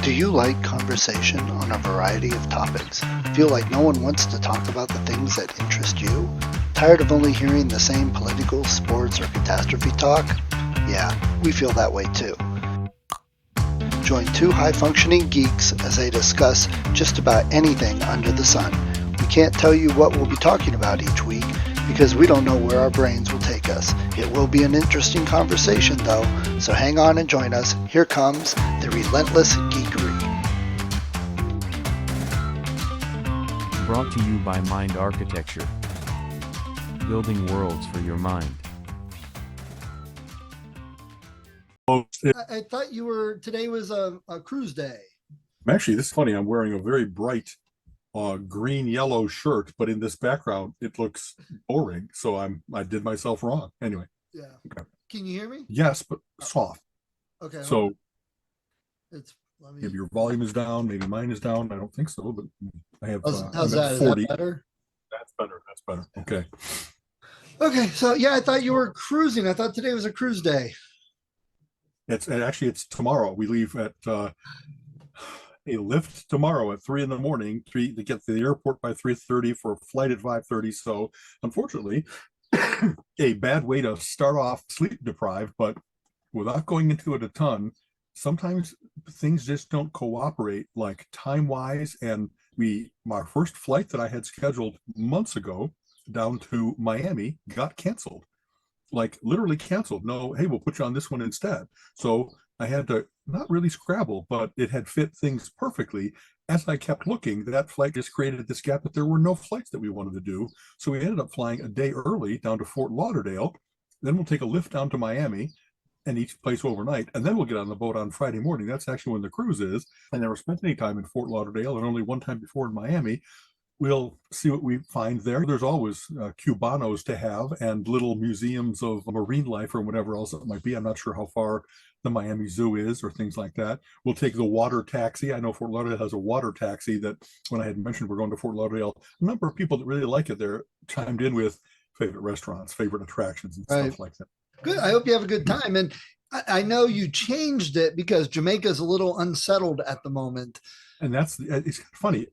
Do you like conversation on a variety of topics? Feel like no one wants to talk about the things that interest you? Tired of only hearing the same political, sports, or catastrophe talk? Yeah, we feel that way too. Join two high-functioning geeks as they discuss just about anything under the sun. We can't tell you what we'll be talking about each week because we don't know where our brains will take us. It will be an interesting conversation though, so hang on and join us. Here comes the relentless geekery. Brought to you by Mind Architecture. Building worlds for your mind. I thought today was a cruise day. Actually, this is funny. I'm wearing a very bright green-yellow shirt, but in this background, it looks boring. So I did myself wrong. Anyway. Yeah. Okay. Can you hear me? Yes, but soft. Okay. So maybe your volume is down. Maybe mine is down. I don't think so, but I have. How's I'm that? at 40. Is that better? That's better. That's better. Okay. Okay. So yeah, I thought you were cruising. I thought today was a cruise day. It's tomorrow. We leave at a lift tomorrow at 3 a.m. to get to the airport by 3:30 for a flight at 5:30. So unfortunately, a bad way to start off sleep deprived, but without going into it a ton, sometimes things just don't cooperate like time wise. And my first flight that I had scheduled months ago down to Miami got canceled. Like literally canceled. No, hey, we'll put you on this one instead. So I had to not really scrabble, but it had fit things perfectly. As I kept looking, that flight just created this gap that there were no flights that we wanted to do. So we ended up flying a day early down to Fort Lauderdale. Then we'll take a lift down to Miami and each place overnight. And then we'll get on the boat on Friday morning. That's actually when the cruise is. I never spent any time in Fort Lauderdale and only one time before in Miami. We'll see what we find there. There's always Cubanos to have and little museums of marine life or whatever else it might be. I'm not sure how far the Miami Zoo is or things like that. We'll take the water taxi. I know Fort Lauderdale has a water taxi that when I had mentioned we're going to Fort Lauderdale, a number of people that really like it there chimed in with favorite restaurants, favorite attractions and stuff like that. Good. I hope you have a good time. And I know you changed it because Jamaica is a little unsettled at the moment. And it's funny.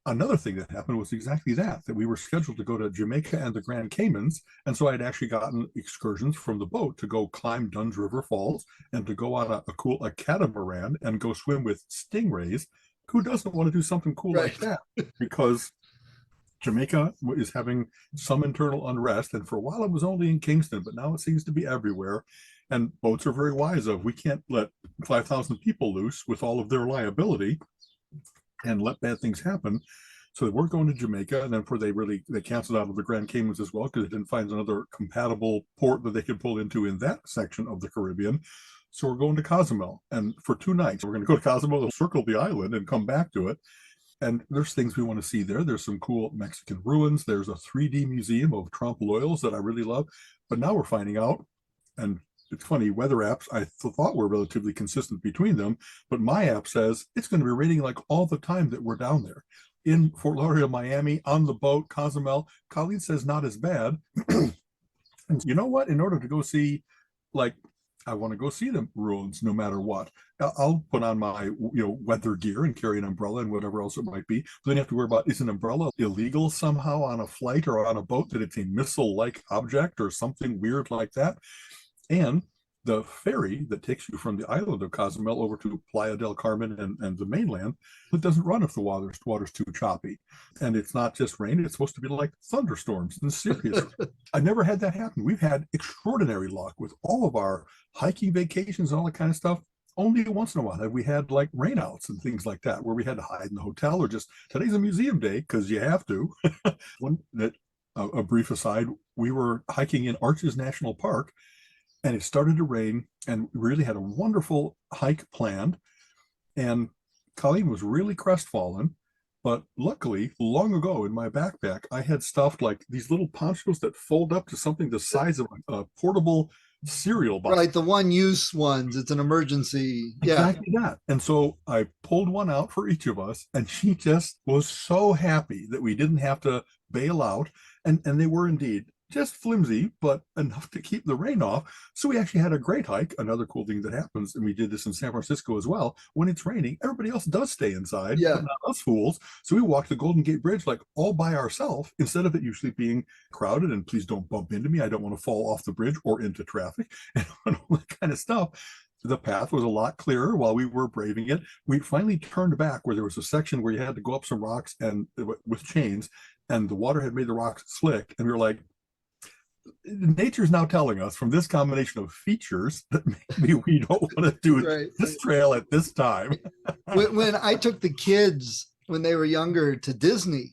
Another thing that happened was exactly that we were scheduled to go to Jamaica and the Grand Caymans. And so I'd actually gotten excursions from the boat to go climb Dunn's River Falls and to go on a catamaran and go swim with stingrays. Who doesn't want to do something cool like that? Because Jamaica is having some internal unrest. And for a while it was only in Kingston, but now it seems to be everywhere. And boats are very wise of, we can't let 5,000 people loose with all of their liability and let bad things happen. So they weren't going to Jamaica, and then they canceled out of the Grand Caymans as well because they didn't find another compatible port that they could pull into in that section of the Caribbean. So we're going to Cozumel, and for 2 nights we're going to go to Cozumel, circle the island, and come back to it. And there's things we want to see there. There's some cool Mexican ruins. There's a 3D museum of Trump loyals that I really love. But now we're finding out, and it's funny, weather apps, I thought were relatively consistent between them, but my app says it's going to be raining like all the time that we're down there. In Fort Lauderdale, Miami, on the boat, Cozumel, Colleen says not as bad. And you know what? In order to go see, I want to go see the ruins no matter what. I'll put on my weather gear and carry an umbrella and whatever else it might be. But then you have to worry about, is an umbrella illegal somehow on a flight or on a boat, that it's a missile-like object or something weird like that? And the ferry that takes you from the island of Cozumel over to Playa del Carmen and the mainland, it doesn't run if the water's too choppy. And it's not just rain, it's supposed to be like thunderstorms. And seriously, I never had that happen. We've had extraordinary luck with all of our hiking vacations and all that kind of stuff. Only once in a while have we had like rainouts and things like that, where we had to hide in the hotel or just, today's a museum day because you have to. A brief aside, we were hiking in Arches National Park, and it started to rain, and we really had a wonderful hike planned. And Colleen was really crestfallen. But luckily, long ago in my backpack, I had stuffed like these little ponchos that fold up to something the size of a portable cereal box. Right, the one-use ones. It's an emergency. Exactly that. And so I pulled one out for each of us, and she just was so happy that we didn't have to bail out. And they were indeed just flimsy, but enough to keep the rain off. So we actually had a great hike. Another cool thing that happens, and we did this in San Francisco as well, when it's raining, everybody else does stay inside, Yeah. but not us fools. So we walked the Golden Gate Bridge like all by ourselves, instead of it usually being crowded and please don't bump into me. I don't want to fall off the bridge or into traffic and all that kind of stuff. The path was a lot clearer while we were braving it. We finally turned back where there was a section where you had to go up some rocks and with chains, and the water had made the rocks slick. And we were like, nature's now telling us from this combination of features that maybe we don't want to do this trail at this time. When I took the kids when they were younger to Disney,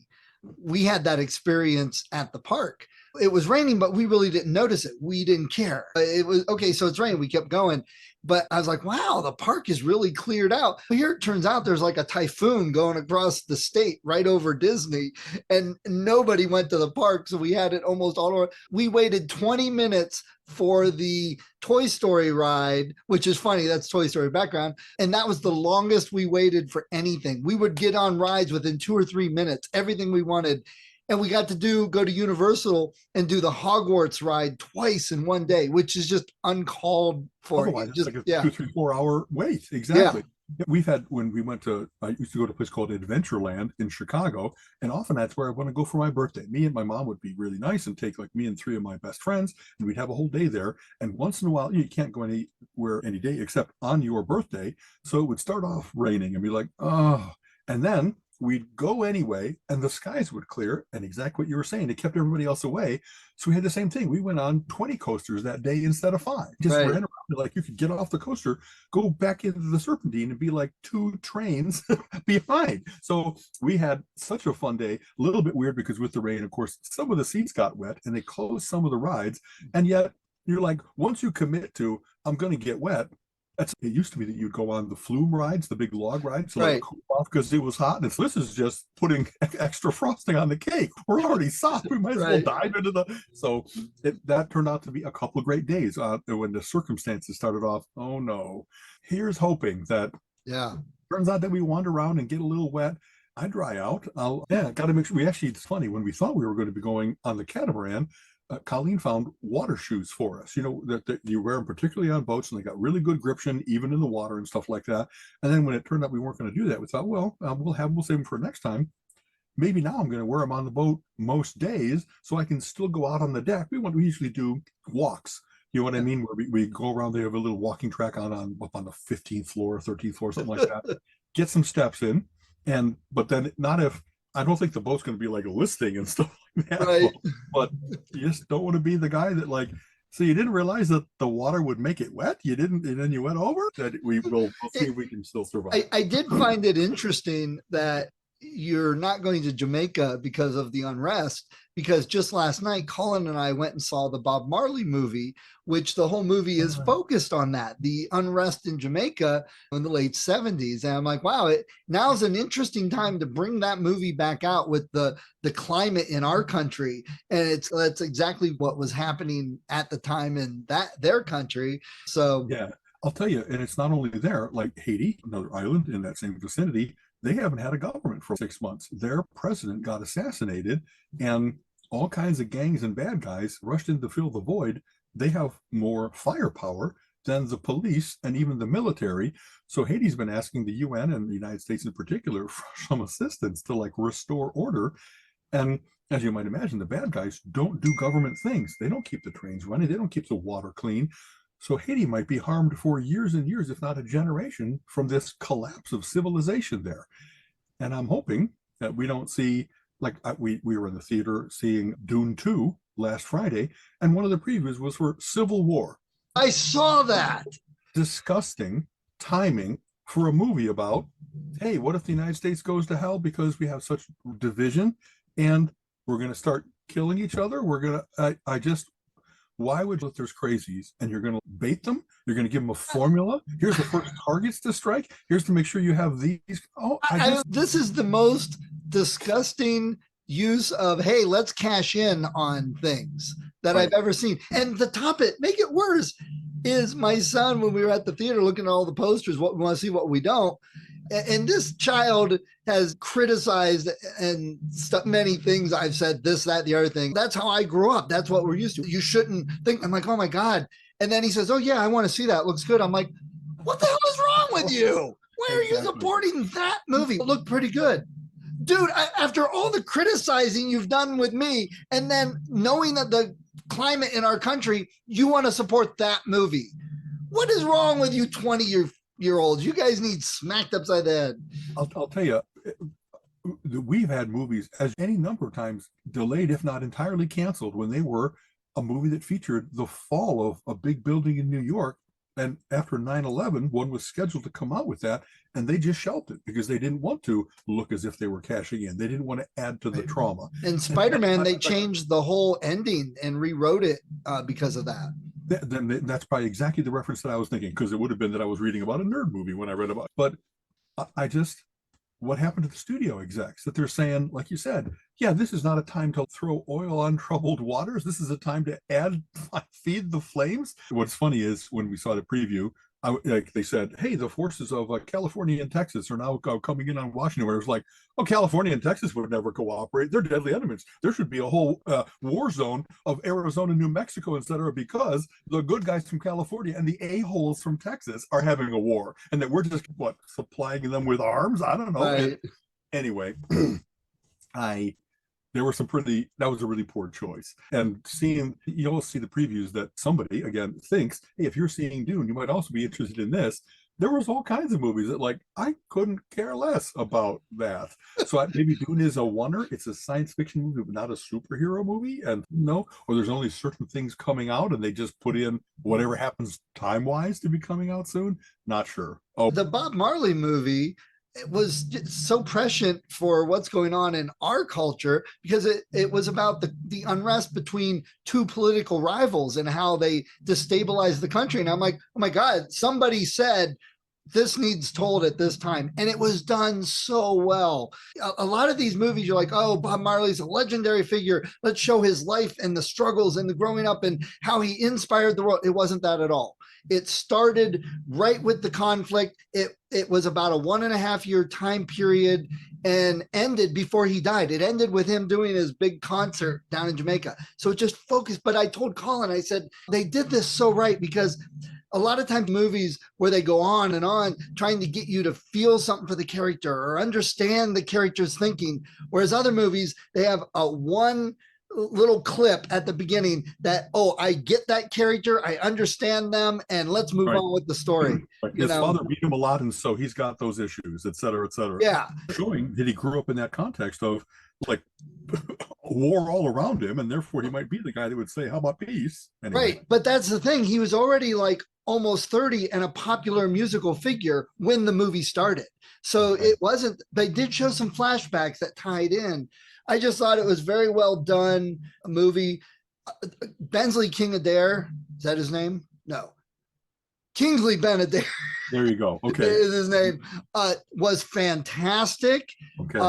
we had that experience at the park. It was raining, but we really didn't notice it. We didn't care. It was okay. So it's raining. We kept going. But I was like, wow, the park is really cleared out. But here it turns out there's like a typhoon going across the state right over Disney, and nobody went to the park. So we had it almost all over. We waited 20 minutes for the Toy Story ride, which is funny. That's Toy Story background. And that was the longest we waited for anything. We would get on rides within 2 or 3 minutes, everything we wanted. And we got to go to Universal and do the Hogwarts ride twice in one day, which is just uncalled for. Otherwise, it's like a 2, 3, 4 hour wait. Exactly. Yeah. We've had, when we went to, I used to go to a place called Adventureland in Chicago, and often that's where I want to go for my birthday. Me and my mom would be really nice and take like me and 3 of my best friends, and we'd have a whole day there. And once in a while, you can't go anywhere any day except on your birthday. So it would start off raining and be like, oh, and then we'd go anyway, and the skies would clear, and exactly what you were saying, it kept everybody else away. So we had the same thing. We went on 20 coasters that day instead of 5. Just ran around, like you could get off the coaster, go back into the Serpentine, and be like 2 trains behind. So we had such a fun day. A little bit weird because with the rain, of course, some of the seats got wet, and they closed some of the rides. And yet you're like, once you commit to, I'm going to get wet, it used to be that you'd go on the flume rides, the big log rides, so like cool off because it was hot. And so this is just putting extra frosting on the cake. We're already soft. We might as well dive into the. So that turned out to be a couple of great days when the circumstances started off. Oh no! Here's hoping that turns out that we wander around and get a little wet. I dry out. Got to make sure. We actually, it's funny, when we thought we were going to be going on the catamaran, Colleen found water shoes for us, that you wear them particularly on boats, and they got really good gription even in the water and stuff like that. And then when it turned out we weren't going to do that, we thought, well, we'll save them for next time. Maybe now I'm going to wear them on the boat most days so I can still go out on the deck. We usually do walks. You know what I mean? Where we go around, they have a little walking track up on the 15th floor, 13th floor, something like that. Get some steps in. But then not if, I don't think the boat's going to be like listing and stuff like that. But you just don't want to be the guy that like, so you didn't realize that the water would make it wet? You didn't, and then you went over? That we'll see if we can still survive. I did find it interesting that you're not going to Jamaica because of the unrest, because just last night, Colin and I went and saw the Bob Marley movie, which the whole movie is focused on that, the unrest in Jamaica in the late 70s. And I'm like, wow, now's an interesting time to bring that movie back out with the climate in our country. And that's exactly what was happening at the time in their country. So yeah, I'll tell you, and it's not only there, like Haiti, another island in that same vicinity, they haven't had a government for 6 months. Their president got assassinated, and all kinds of gangs and bad guys rushed in to fill the void. They have more firepower than the police and even the military. So Haiti's been asking the UN and the United States in particular for some assistance to like restore order. And as you might imagine, the bad guys don't do government things. They don't keep the trains running. They don't keep the water clean. So Haiti might be harmed for years and years, if not a generation, from this collapse of civilization there. And I'm hoping that we don't see, like we were in the theater seeing Dune 2 last Friday, and one of the previews was for Civil War. I saw that. Disgusting timing for a movie about, hey, what if the United States goes to hell because we have such division and we're going to start killing each other? Why would, if there's crazies and you're going to bait them, you're going to give them a formula. Here's the first targets to strike. Here's to make sure you have these. This is the most disgusting use of, hey, let's cash in on things that I've ever seen. And to top it, make it worse, is my son, when we were at the theater looking at all the posters, what we want to see, what we don't. And this child has criticized and many things I've said, this, that, the other thing. That's how I grew up. That's what we're used to. You shouldn't think. I'm like, oh my God. And then he says, oh yeah, I want to see that. Looks good. I'm like, what the hell is wrong with you? Why are you supporting that movie? It looked pretty good. Dude, after all the criticizing you've done with me, and then knowing that the climate in our country, you want to support that movie. What is wrong with you 20-year-olds? You guys need smacked upside the head. I'll tell you, we've had movies as any number of times delayed, if not entirely canceled, when they were a movie that featured the fall of a big building in New York. And after 9/11, one was scheduled to come out with that, and they just shelved it because they didn't want to look as if they were cashing in. They didn't want to add to the trauma. And Spider-Man, they changed the whole ending and rewrote it because of that. Then that's probably exactly the reference that I was thinking, because it would have been that I was reading about a nerd movie when I read about it. But I just, what happened to the studio execs that they're saying, like you said, yeah, this is not a time to throw oil on troubled waters. This is a time to feed the flames. What's funny is when we saw the preview, like they said, hey, the forces of California and Texas are now coming in on Washington, where it was like, oh, California and Texas would never cooperate. They're deadly enemies. There should be a whole war zone of Arizona, New Mexico, etc., because the good guys from California and the a-holes from Texas are having a war, and that we're just, supplying them with arms? I don't know. Right. Anyway, that was a really poor choice. And you'll see the previews that somebody, again, thinks, hey, if you're seeing Dune, you might also be interested in this. There was all kinds of movies that, I couldn't care less about that. So maybe Dune is a oneer. It's a science fiction movie, but not a superhero movie. And or there's only certain things coming out, and they just put in whatever happens time-wise to be coming out soon. Not sure. Oh, the Bob Marley movie, it was so prescient for what's going on in our culture, because it was about the unrest between two political rivals and how they destabilized the country. And I'm like, oh my God, somebody said this needs told at this time. And it was done so well. A lot of these movies, you're like, oh, Bob Marley's a legendary figure. Let's show his life and the struggles and the growing up and how he inspired the world. It wasn't that at all. It started right with the conflict. It was about a 1.5 year time period and ended before he died. It ended with him doing his big concert down in Jamaica. So it just focused. But I told Colin, I said, they did this so right, because a lot of times movies where they go on and on trying to get you to feel something for the character or understand the character's thinking, whereas other movies, they have a one little clip at the beginning that, oh, I get that character, I understand them, and let's move on with the story. His father beat him a lot, and so he's got those issues, et cetera, et cetera. Yeah. Showing that he grew up in that context of war all around him, and therefore he might be the guy that would say, how about peace? Anyway. Right. But that's the thing. He was already almost 30 and a popular musical figure when the movie started. So it wasn't, they did show some flashbacks that tied in. I just thought it was very well done, a movie. Bensley King Adair, is that his name? No. Kingsley Ben-Adir. There you go. Okay. Is his name. Was fantastic. Okay.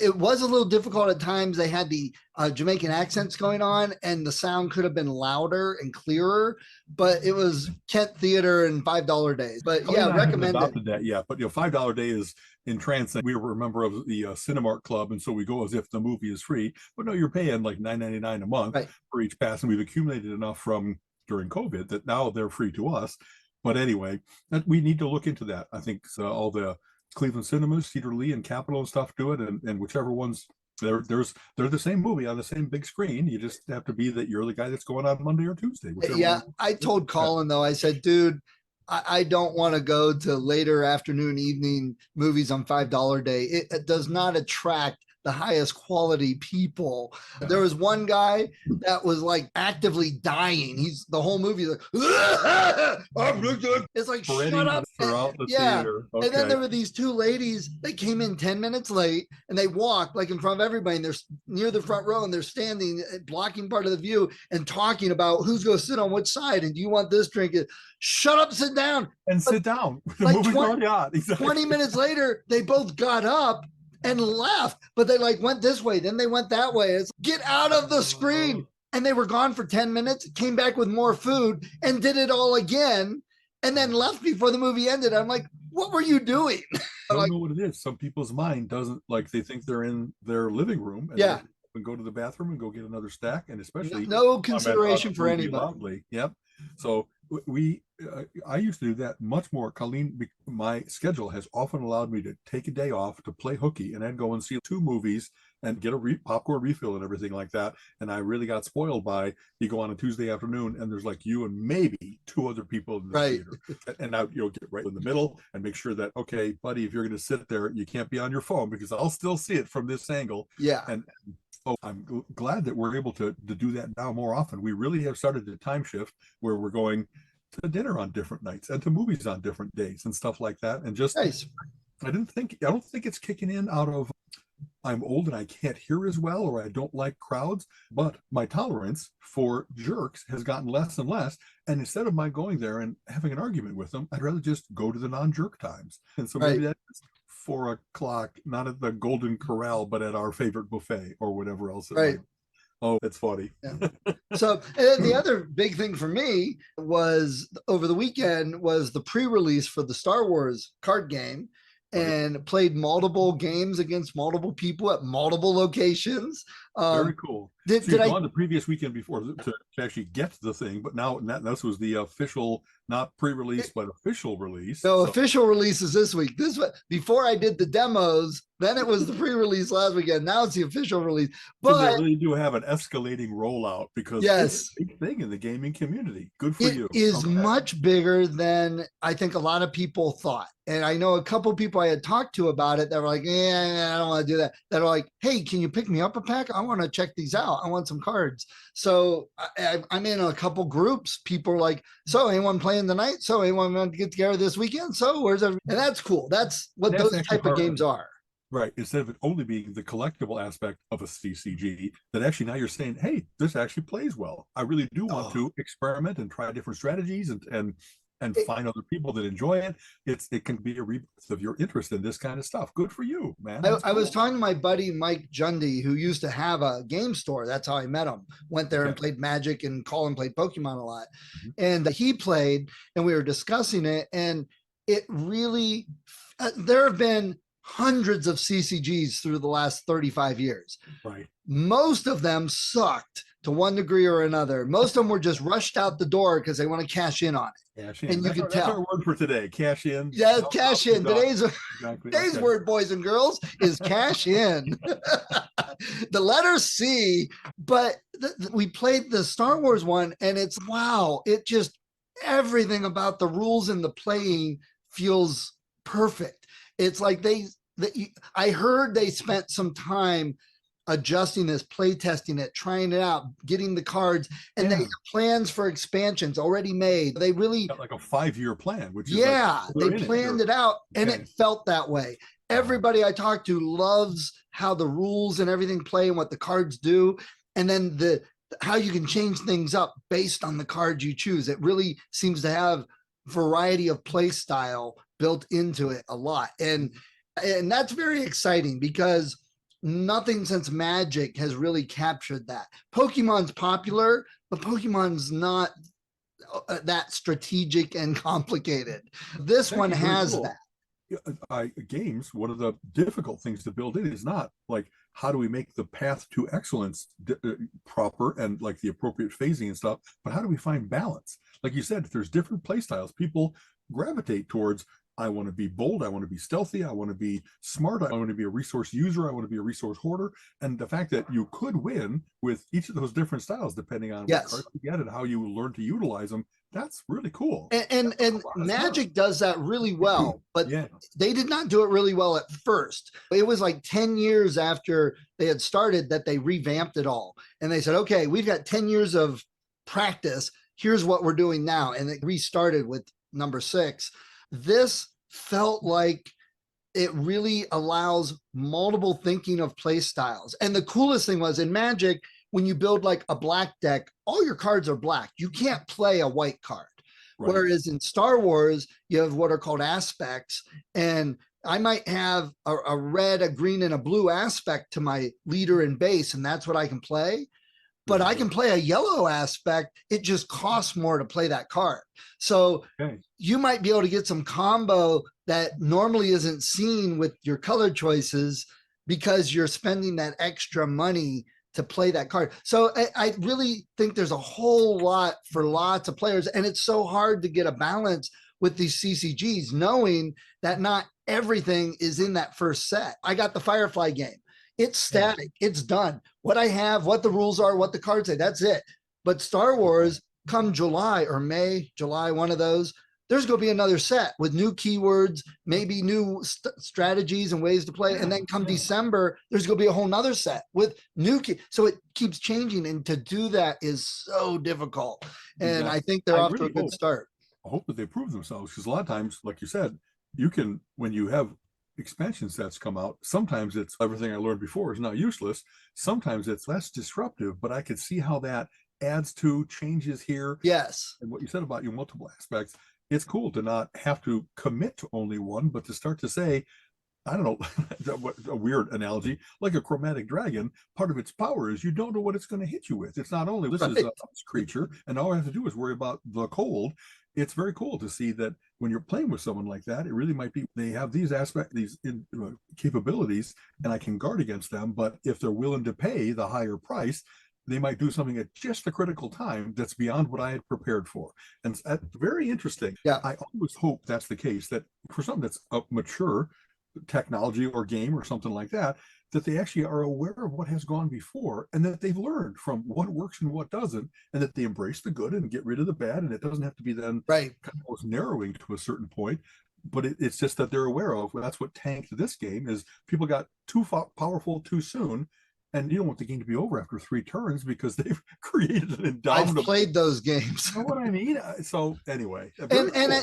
It was a little difficult at times. They had the Jamaican accents going on, and the sound could have been louder and clearer, but it was Kent Theater and $5 days. But yeah, recommend it. That, yeah, but $5 day is in trance. We were a member of the Cinemark Club, and so we go as if the movie is free. But no, you're paying like $9.99 a month for each pass, and we've accumulated enough from during COVID that now they're free to us. But anyway, we need to look into that. I think all the Cleveland Cinemas, Cedar Lee and Capitol and stuff do it, and whichever ones, they're the same movie on the same big screen. You just have to be that you're the guy that's going on Monday or Tuesday. Yeah, I told Colin though, I said, dude, I don't want to go to later afternoon, evening movies on $5 day. It does not attract the highest quality people. Yeah. There was one guy that was actively dying. He's the whole movie like, it's like, shut up. The theater. Okay. And then there were these two ladies that came in 10 minutes late, and they walked in front of everybody, and they're near the front row, and they're standing blocking part of the view and talking about who's going to sit on which side, and do you want this drink? Shut up, sit down. And sit down. The movie's already on. Exactly. 20 minutes later, they both got up and left, but they went this way, then they went that way. It's get out of the screen. And they were gone for 10 minutes, came back with more food and did it all again, and then left before the movie ended. I'm like, what were you doing? don't Like, know what it is. Some people's mind doesn't, like, they think they're in their living room and yeah, they go to the bathroom and go get another stack, and no, especially no comment on consideration a for movie anybody. loudly. Yep. So I used to do that much more. Colleen, my schedule has often allowed me to take a day off to play hooky and then go and see two movies and get a popcorn refill and everything like that. And I really got spoiled by, you go on a Tuesday afternoon and there's like you and maybe two other people in the Right. theater. And now you'll get right in the middle and make sure that, okay, buddy, if you're going to sit there, you can't be on your phone because I'll still see it from this angle. Yeah. And oh, I'm glad that we're able to do that now more often. We really have started the time shift where we're going to dinner on different nights and to movies on different days and stuff like that. And just, Nice. I don't think it's kicking in out of I'm old and I can't hear as well, or I don't like crowds, but my tolerance for jerks has gotten less and less. And instead of my going there and having an argument with them, I'd rather just go to the non-jerk times. And so maybe Right. that's 4 o'clock, not at the Golden Corral, but at our favorite buffet or whatever else. Right. Oh, it's funny. Yeah. So, and then the other big thing for me was over the weekend was the pre-release for the Star Wars card game, and played multiple games against multiple people at multiple locations. Very cool. Did, so did you've I gone the previous weekend before to actually get the thing, but now this was the official, not pre-release, but official release. No, so, official release is this week. This before I did the demos, then it was the pre-release last weekend. Now it's the official release. But so they really do have an escalating rollout because yes, it's a big thing in the gaming community. Good for you. It is much bigger than I think a lot of people thought. And I know a couple of people I had talked to about it that were like, I don't want to do that. That are like, hey, can you pick me up a pack? I want to check these out. I want some cards. So I'm in a couple groups. People are like, so anyone playing tonight? So anyone want to get together this weekend? So where's everybody? And that's cool. That's what those type of games are. Right. Instead of it only being the collectible aspect of a CCG, that actually now you're saying, hey, this actually plays well. I really do want to experiment and try different strategies and find other people that enjoy it. It can be a rebirth of your interest in this kind of stuff. Good for you, man. I was talking to my buddy Mike Jundy, who used to have a game store. That's how I met him. Went there and played Magic, and Colin played Pokemon a lot. And he played, and we were discussing it. And it really, there have been hundreds of CCGs through the last 35 years. Right. Most of them sucked to one degree or another. Most of them were just rushed out the door because they want to cash in on it. Cash in. And you can tell. That's our word for today. Cash in. Yeah, cash in. Today's exactly. word, boys and girls, is cash in. The letter C. But we played the Star Wars one, and it's wow. It just, everything about the rules and the playing feels perfect. It's like I heard they spent some time adjusting this, play testing it, trying it out, getting the cards, and they have plans for expansions already made. They really got like a 5-year plan, which is they planned it out, and it felt that way. Everybody I talk to loves how the rules and everything play and what the cards do, and then how you can change things up based on the cards you choose. It really seems to have variety of play style built into it a lot, and that's very exciting because nothing since Magic has really captured that. Pokemon's popular, but Pokemon's not that strategic and complicated. This one has that. Games, one of the difficult things to build in is not like, how do we make the path to excellence proper and like the appropriate phasing and stuff, but how do we find balance? Like you said, if there's different play styles, people gravitate towards, I want to be bold, I want to be stealthy, I want to be smart, I want to be a resource user, I want to be a resource hoarder. And the fact that you could win with each of those different styles, depending on what cards you get and how you learn to utilize them, that's really cool. And Magic does that really well, but they did not do it really well at first. It was like 10 years after they had started that they revamped it all. And they said, okay, we've got 10 years of practice. Here's what we're doing now. And it restarted with number 6. This felt like it really allows multiple thinking of play styles. And the coolest thing was in Magic, when you build like a black deck, all your cards are black. You can't play a white card. Right. Whereas in Star Wars, you have what are called aspects. And I might have a red, a green, and a blue aspect to my leader and base, and that's what I can play. but I can play a yellow aspect. It just costs more to play that card. So you might be able to get some combo that normally isn't seen with your color choices because you're spending that extra money to play that card. So I really think there's a whole lot for lots of players, and it's so hard to get a balance with these CCGs, knowing that not everything is in that first set. I got the Firefly game. It's static. It's done. What I have, what the rules are, what the cards say, that's it. But Star Wars, come July or May, July, one of those, there's going to be another set with new keywords, maybe new strategies and ways to play. And then come December, there's going to be a whole nother set with new so it keeps changing. And to do that is so difficult. And I think they're off to a good start. I hope that they prove themselves, because a lot of times, like you said, you can, when you have expansion sets come out, sometimes it's everything I learned before is now useless. Sometimes it's less disruptive, but I could see how that adds to changes here. Yes. And what you said about your multiple aspects, it's cool to not have to commit to only one, but to start to say, I don't know, a weird analogy, like a chromatic dragon, part of its power is you don't know what it's going to hit you with. It's not only this is a creature, and all I have to do is worry about the cold. It's very cool to see that when you're playing with someone like that, it really might be, they have these aspects, these capabilities, and I can guard against them. But if they're willing to pay the higher price, they might do something at just the critical time that's beyond what I had prepared for. And that's very interesting. Yeah. I always hope that's the case, that for something that's a mature technology or game or something like that, that they actually are aware of what has gone before, and that they've learned from what works and what doesn't, and that they embrace the good and get rid of the bad. And it doesn't have to be then kind of narrowing to a certain point, but it's just that they're aware of, well, that's what tanked this game, is people got too powerful too soon. And you don't want the game to be over after 3 turns because they've created an indomitable. I've played those games. You know what I mean? So anyway, and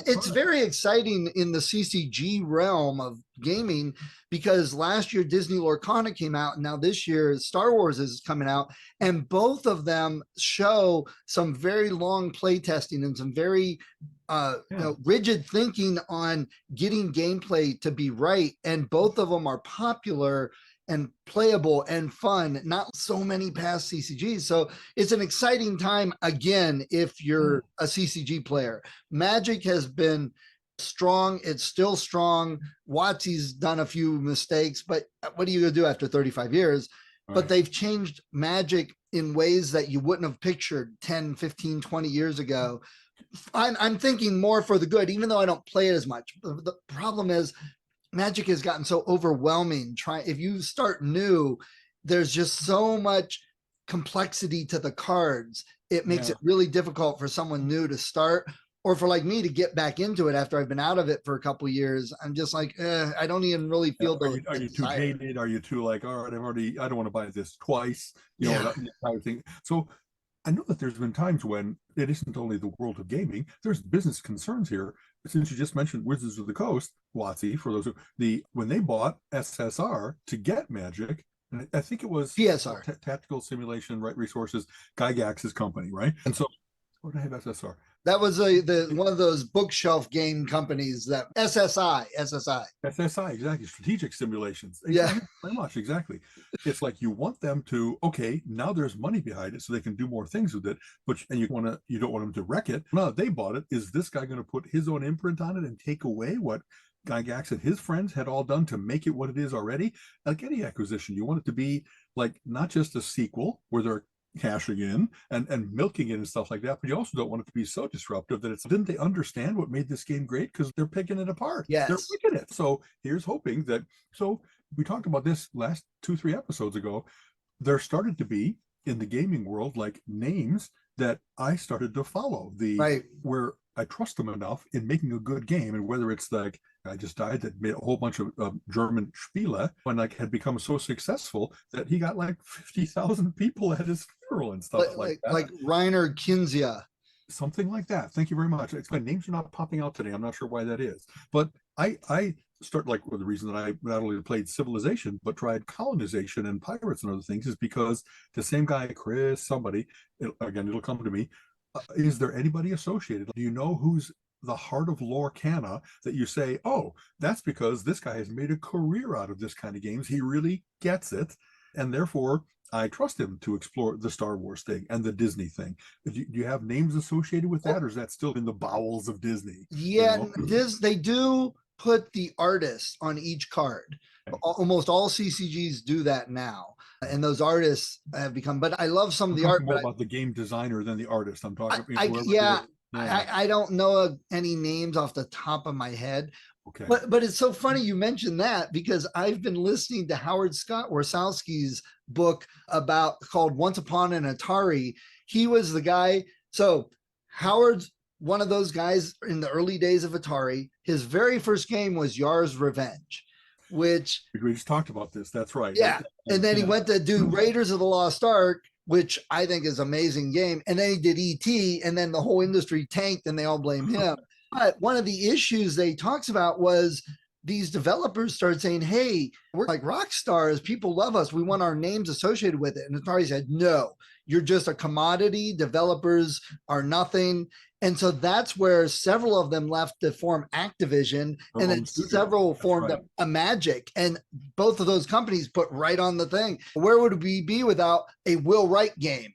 it's very exciting in the CCG realm of gaming, because last year Disney Lorcana came out, and now this year Star Wars is coming out, and both of them show some very long play testing and some very rigid thinking on getting gameplay to be right, and both of them are popular and playable and fun, not so many past CCGs. So it's an exciting time again if you're a CCG player. Magic has been strong. It's still strong. WotC's done a few mistakes, but what are you going to do after 35 years? Right. But they've changed Magic in ways that you wouldn't have pictured 10, 15, 20 years ago. I'm thinking more for the good, even though I don't play it as much. The problem is Magic has gotten so overwhelming. If you start new, there's just so much complexity to the cards. It makes it really difficult for someone new to start, or for like me to get back into it after I've been out of it for a couple of years. I'm just like, I don't even really feel the. Are you too jaded? Are you too like, all right, I don't want to buy this twice, that kind of thing. So I know that there's been times when it isn't only the world of gaming, there's business concerns here. Since you just mentioned Wizards of the Coast, WotC, for those when they bought SSR to get Magic, and I think it was TSR, Tactical Simulation Right Resources, Gygax's company, right? And so, what did I have SSR? That was one of those bookshelf game companies that SSI, exactly. Strategic simulations. Yeah, very much. Exactly. It's like you want them to, okay, now there's money behind it so they can do more things with it, and you don't want them to wreck it. No, they bought it. Is this guy going to put his own imprint on it and take away what Gygax and his friends had all done to make it what it is already? Like any acquisition, you want it to be like not just a sequel where they're cashing in and milking it and stuff like that, but you also don't want it to be so disruptive that didn't they understand what made this game great? Because they're picking it apart. Yes, they're picking it. So here's hoping that. So we talked about this last 2-3 episodes ago. There started to be in the gaming world like names that I started to follow, where I trust them enough in making a good game, and whether it's like I just died that made a whole bunch of German Spiele and like had become so successful that he got like 50,000 people at his funeral and stuff like that. Like Reiner Kinzia. Something like that. Thank you very much. My names are not popping out today. I'm not sure why that is. But I start the reason that I not only played Civilization, but tried Colonization and Pirates and other things is because the same guy, Chris, it'll come to me. Is there anybody associated? Do you know who's the heart of Lorcana that you say, oh, that's because this guy has made a career out of this kind of games. He really gets it. And therefore, I trust him to explore the Star Wars thing and the Disney thing. Do you have names associated with that, or is that still in the bowels of Disney? Yeah, You know? they do put the artist on each card. Okay. Almost all CCGs do that now, and those artists have become. But I love some of I'm the art. talking more about the game designer than the artist. I'm talking. Yeah, Yeah. I don't know any names off the top of my head. Okay. But it's so funny you mentioned that, because I've been listening to Howard Scott Warsowski's book called Once Upon an Atari. He was the guy. So Howard's one of those guys in the early days of Atari. His very first game was Yar's Revenge, which We just talked about this. That's right. yeah. And then he went to do Raiders of the Lost Ark, which I think is an amazing game. And then he did ET, and then the whole industry tanked and they all blame him. But one of the issues they talks about was these developers started saying, hey, we're like rock stars. People love us. We want our names associated with it. And Atari said, no, you're just a commodity. Developers are nothing. And so that's where several of them left to form Activision, and then several formed a Magic. And both of those companies put right on the thing. Where would we be without a Will Wright game?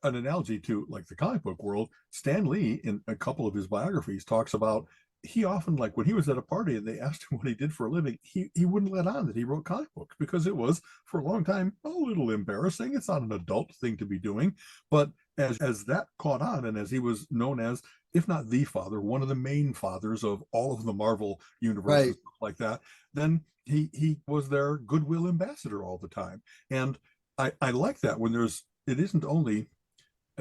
An analogy to like the comic book world, Stan Lee in a couple of his biographies talks about, he often, like when he was at a party and they asked him what he did for a living, he wouldn't let on that he wrote comic books, because it was for a long time a little embarrassing. It's not an adult thing to be doing. But as that caught on, and as he was known as, if not the father, one of the main fathers of all of the Marvel universe, right, like that, then he was their goodwill ambassador all the time. And I like that when it isn't only,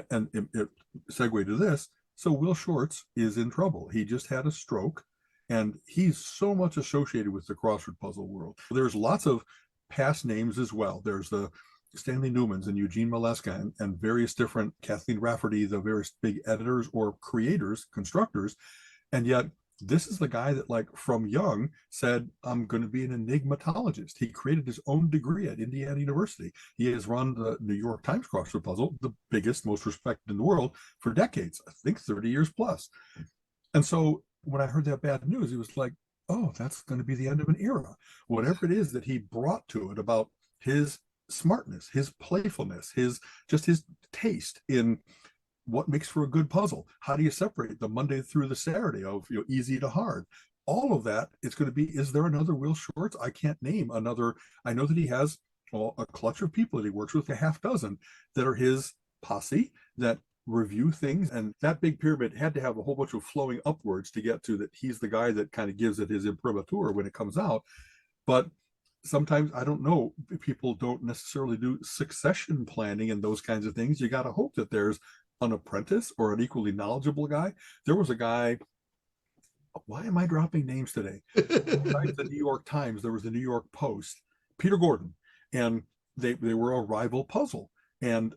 and it segue to this. So Will Shortz is in trouble. He just had a stroke, and he's so much associated with the crossword puzzle world. There's lots of past names as well. There's the Stanley Newmans and Eugene Maleska and various different, Kathleen Rafferty, the various big editors or creators, constructors. And yet this is the guy that, like, from young said, I'm going to be an enigmatologist. He created his own degree at Indiana University. He has run the New York Times crossword puzzle, the biggest, most respected in the world, for decades, I think 30 years plus. And so when I heard that bad news, it was like, oh, that's going to be the end of an era. Whatever it is that he brought to it about his smartness, his playfulness, his taste in what makes for a good puzzle. How do you separate the Monday through the Saturday of, easy to hard? All of that, it's going to be, is there another Will Shortz? I can't name another. I know that he has a clutch of people that he works with, a half dozen that are his posse that review things. And that big pyramid had to have a whole bunch of flowing upwards to get to that. He's the guy that kind of gives it his imprimatur when it comes out. But sometimes, I don't know, people don't necessarily do succession planning and those kinds of things. You got to hope that there's an apprentice or an equally knowledgeable guy. There was a guy, why am I dropping names today? The New York Times, there was the New York Post, Peter Gordon, and they were a rival puzzle. And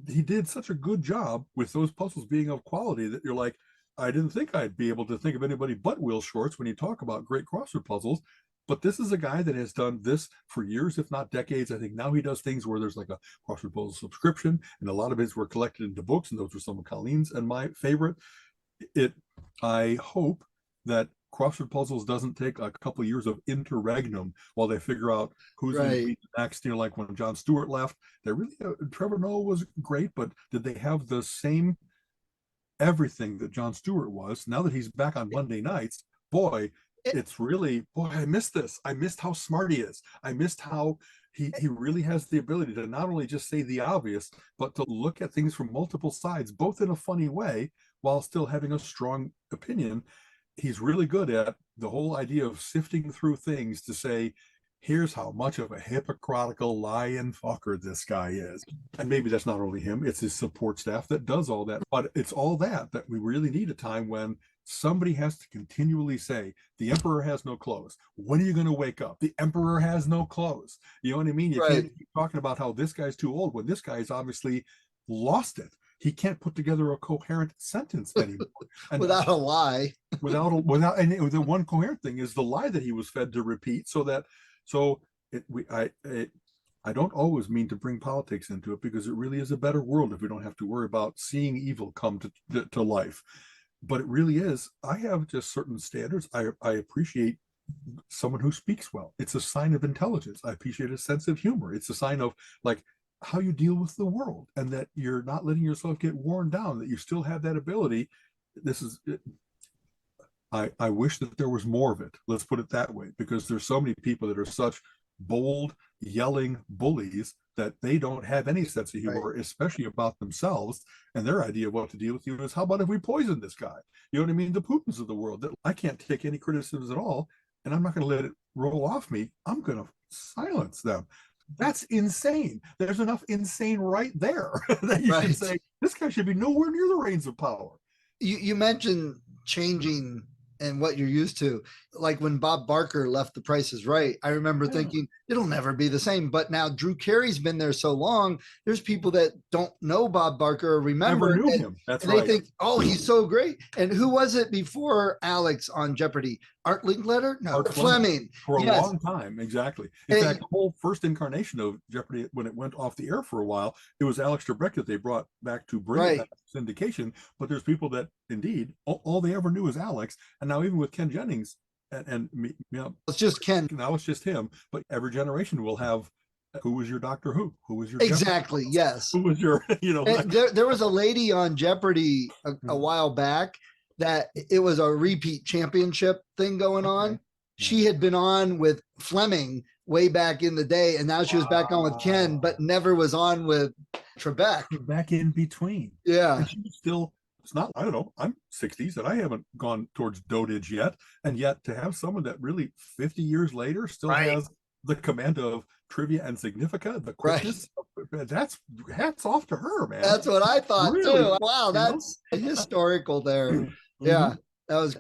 he did such a good job with those puzzles being of quality that you're like, I didn't think I'd be able to think of anybody but Will Shortz when you talk about great crossword puzzles. But this is a guy that has done this for years, if not decades. I think now he does things where there's like a crossword puzzle subscription, and a lot of his were collected into books, and those were some of Colleen's and my favorite. I hope that crossword puzzles doesn't take a couple of years of interregnum while they figure out who's going to be next. Like when Jon Stewart left, they really Trevor Noah was great, but did they have the same everything that Jon Stewart was? Now that he's back on Monday nights, boy, it's really, I missed this. I missed how smart he is. I missed how he really has the ability to not only just say the obvious, but to look at things from multiple sides, both in a funny way while still having a strong opinion. He's really good at the whole idea of sifting through things to say, here's how much of a hypocritical lying fucker this guy is. And maybe that's not only him, it's his support staff that does all that. But it's all that we really need a time when somebody has to continually say, the emperor has no clothes. When are you going to wake up? The emperor has no clothes. You know what I mean? You can't keep talking about how this guy's too old when this guy's obviously lost it. He can't put together a coherent sentence anymore. And without a lie. And the one coherent thing is the lie that he was fed to repeat. I don't always mean to bring politics into it, because it really is a better world if we don't have to worry about seeing evil come to life. But it really is. I have just certain standards. I appreciate someone who speaks well. It's a sign of intelligence. I appreciate a sense of humor. It's a sign of, like, how you deal with the world, and that you're not letting yourself get worn down, that you still have that ability. This is, I wish that there was more of it. Let's put it that way, because there's so many people that are such bold, yelling bullies that they don't have any sense of humor, right, especially about themselves. And their idea of what to deal with you is, how about if we poison this guy? You know what I mean? The Putins of the world, that I can't take any criticisms at all, and I'm not going to let it roll off me. I'm going to silence them. That's insane. There's enough insane right there that you should say, this guy should be nowhere near the reins of power. You mentioned changing and what you're used to. Like when Bob Barker left The Price is Right, I remember thinking it'll never be the same. But now Drew Carey's been there so long, there's people that don't know Bob Barker or remember. Never knew him. That's and right. They think, oh, he's so great. And who was it before Alex on Jeopardy? Art Linkletter? No, Art Fleming. For a long time, exactly. In fact, the whole first incarnation of Jeopardy, when it went off the air for a while, it was Alex Trebek that they brought back to bring that syndication. But there's people that, indeed, all they ever knew is Alex. And now even with Ken Jennings, and me, you know, it's just Ken. Now it's just him. But every generation will have, who was your Doctor Who? Who was your exactly? Jeopardy? Yes. Who was your, you know? There was a lady on Jeopardy a while back that it was a repeat championship thing going on. She had been on with Fleming way back in the day, and now she was back on with Ken, but never was on with Trebek. Back in between. Yeah. And she was still, it's not, I don't know, I'm 60s and I haven't gone towards dotage yet. And yet to have someone that really 50 years later still has the command of trivia and Significa, the quickness, that's hats off to her, man. That's what I thought too. Wow, that's historical there. Yeah. That was,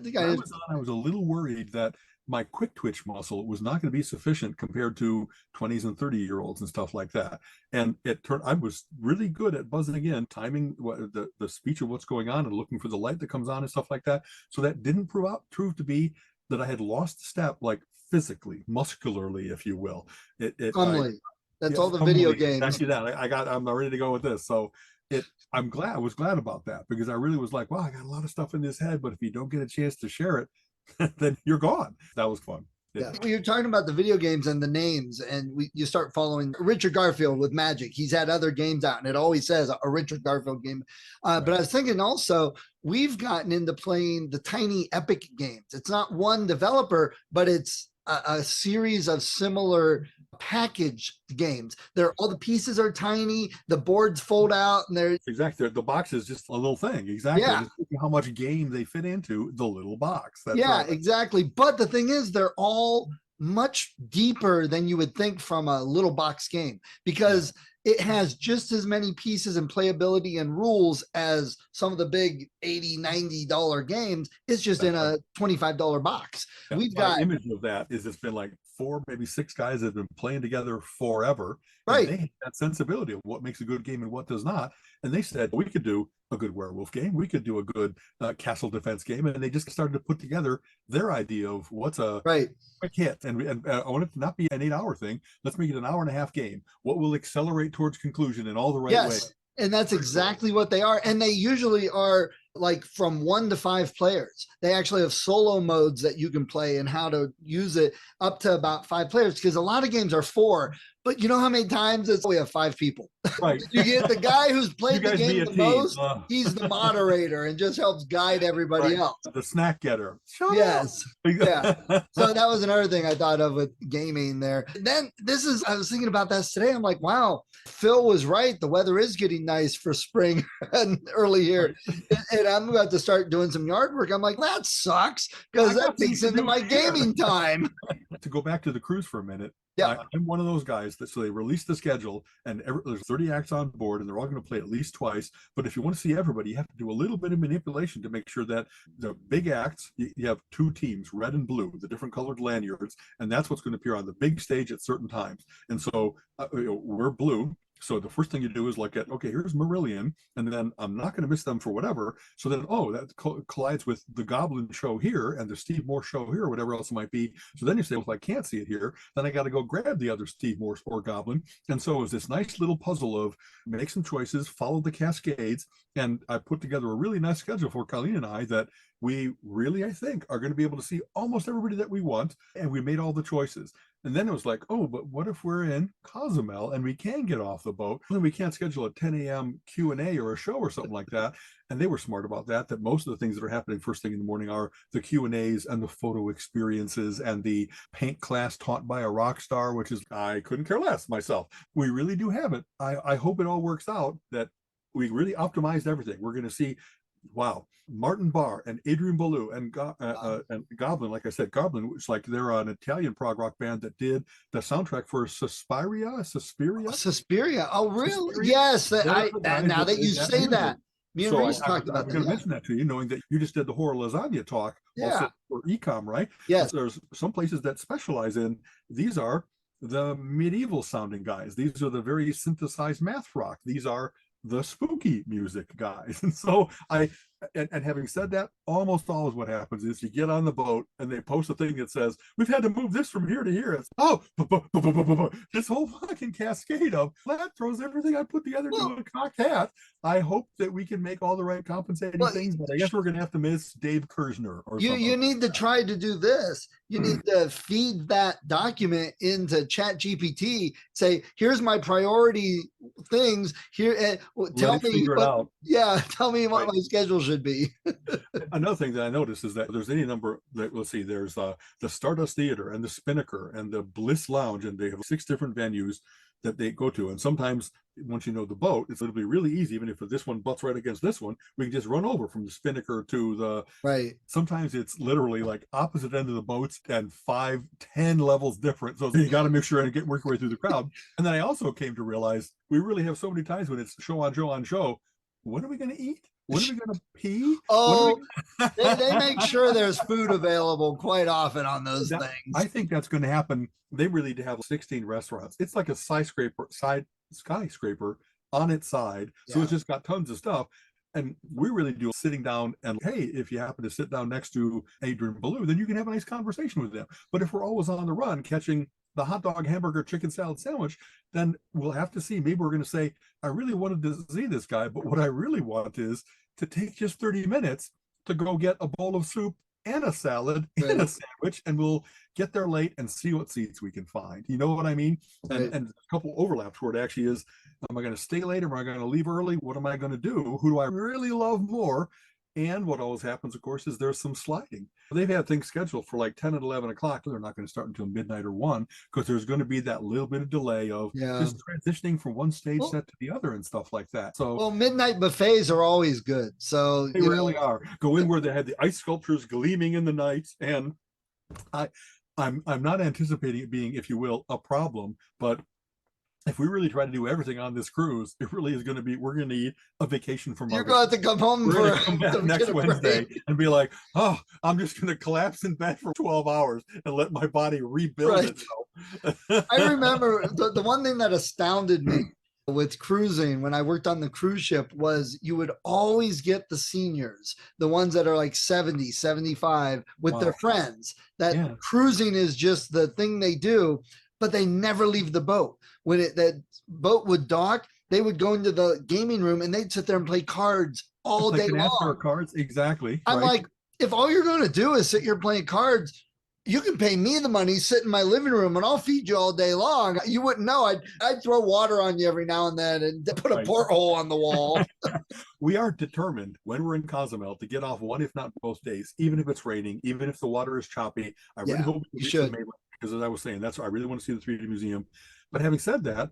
I was a little worried that my quick twitch muscle was not going to be sufficient compared to 20s and 30-year-olds and stuff like that. And it turned, I was really good at buzzing in, timing the speech of what's going on and looking for the light that comes on and stuff like that. So that didn't prove to be that I had lost step, like physically, muscularly, if you will. That's all the video games. Actually, that I'm ready to go with this. So I was glad about that, because I really was like, wow, I got a lot of stuff in this head, but if you don't get a chance to share it, then you're gone. That was fun. Yeah. You're talking about the video games and the names, and you start following Richard Garfield with Magic. He's had other games out, and it always says a Richard Garfield game. But I was thinking also, we've gotten into playing the tiny epic games. It's not one developer, but it's a series of similar package games. All the pieces are tiny, the boards fold out, and they're exactly, the box is just a little thing. Exactly. Yeah. How much game they fit into the little box. That's exactly. But the thing is, they're all much deeper than you would think from a little box game, because it has just as many pieces and playability and rules as some of the big $80-$90 games. It's just in a $25 box. We've got image of that is, it's been like 4, maybe 6 guys that have been playing together forever. Right. They have that sensibility of what makes a good game and what does not. And they said, we could do a good werewolf game. We could do a good castle defense game. And they just started to put together their idea of what's a quick hit. And I want it to not be an 8-hour thing. Let's make it an hour-and-a-half game. What will accelerate towards conclusion in all the right ways. And that's exactly what they are. And they usually are like from 1 to 5 players. They actually have solo modes that you can play and how to use it up to about 5 players, because a lot of games are 4. But you know how many times we have 5 people? Right. You get the guy who's played the game the most, he's the moderator and just helps guide everybody else. The snack getter. Yes. Yeah. So that was another thing I thought of with gaming there. Then I was thinking about this today. I'm like, wow, Phil was right. The weather is getting nice for spring and early here. And I'm about to start doing some yard work. I'm like, that sucks, because that takes into my gaming time. To go back to the cruise for a minute. Yeah. I'm one of those guys that, so they released the schedule, and there's 30 acts on board, and they're all going to play at least twice. But if you want to see everybody, you have to do a little bit of manipulation to make sure that the big acts, you have 2 teams, red and blue, the different colored lanyards, and that's what's going to appear on the big stage at certain times. And so we're blue. So the first thing you do is look at, okay, here's Marillion, and then I'm not going to miss them for whatever. So then, that collides with the Goblin show here and the Steve Moore show here, or whatever else it might be. So then you say, well, if I can't see it here, then I got to go grab the other Steve Moore or Goblin. And so it was this nice little puzzle of make some choices, follow the cascades. And I put together a really nice schedule for Colleen and I that we really, I think, are going to be able to see almost everybody that we want, and we made all the choices. And then it was like, oh, but what if we're in Cozumel and we can get off the boat and we can't schedule a 10 a.m. Q&A or a show or something like that? And they were smart about that, that most of the things that are happening first thing in the morning are the Q&As and the photo experiences and the paint class taught by a rock star, which is, I couldn't care less myself. We really do have it. I hope it all works out, that we really optimized everything. We're going to see, wow, Martin Barr and Adrian Belew and Goblin, like I said, Goblin, which like they're an Italian prog rock band that did the soundtrack for Suspiria. Oh, really? Suspiria? Yes. Now that you say that, me and Reese talked about that. I'm going to mention that to you, knowing that you just did the horror lasagna talk also for Ecom, right? Yes. There's some places that specialize in, these are the medieval sounding guys. These are the very synthesized math rock. These are the spooky music guys. And so and having said that, almost always what happens is you get on the boat and they post a thing that says, we've had to move this from here to here. It's, this whole fucking cascade of that throws everything I put together into a cocked hat. I hope that we can make all the right compensating things, but I guess we're going to have to miss Dave Kersner or something. You need to try to do this. You need to feed that document into Chat GPT. Say, here's my priority things here. Tell me what my schedule should be. Another thing that I noticed is that there's any number that, let's see, there's the Stardust Theater and the Spinnaker and the Bliss Lounge, and they have 6 different venues that they go to. And sometimes once you know the boat, it'll be really easy. Even if this one butts right against this one, we can just run over from the Spinnaker to the Sometimes it's literally like opposite end of the boats and 5-10 levels different, so you got to make sure and work your way through the crowd. And then I also came to realize we really have so many times when it's show on show, what are we going to eat? When are we going to pee? Oh, they make sure there's food available quite often on those things. I think that's going to happen. They really do have 16 restaurants. It's like a skyscraper on its side. So it's just got tons of stuff. And we really do sitting down and, hey, if you happen to sit down next to Adrian Belew, then you can have a nice conversation with them. But if we're always on the run catching the hot dog, hamburger, chicken salad sandwich, then we'll have to see. Maybe we're going to say, I really wanted to see this guy, but what I really want is to take just 30 minutes to go get a bowl of soup and a salad and a sandwich, and we'll get there late and see what seats we can find. You know what I mean? And a couple overlaps where it actually is, am I going to stay late? Am I going to leave early? What am I going to do? Who do I really love more? And what always happens, of course, is there's some sliding. They've had things scheduled for like 10 and 11 o'clock. They're not going to start until midnight or 1, because there's going to be that little bit of delay of just transitioning from one stage set to the other and stuff like that. So, midnight buffets are always good. So they really are. Go in where they had the ice sculptures gleaming in the night, and I'm not anticipating it being, if you will, a problem, but if we really try to do everything on this cruise, it really is going to be, we're going to need a vacation from You're going to have to come home for next Wednesday and be like, oh, I'm just going to collapse in bed for 12 hours and let my body rebuild itself. I remember the one thing that astounded me with cruising when I worked on the cruise ship was you would always get the seniors, the ones that are like 70, 75 with their friends, that cruising is just the thing they do, but they never leave the boat. When that boat would dock, they would go into the gaming room and they'd sit there and play cards all day long. Cards, exactly. I'm like, if all you're going to do is sit here playing cards, you can pay me the money, sit in my living room, and I'll feed you all day long. You wouldn't know. I'd throw water on you every now and then and put a porthole on the wall. We are determined when we're in Cozumel to get off one, if not both days, even if it's raining, even if the water is choppy. I really hope you should. Because as I was saying, I really want to see the 3D museum. But having said that,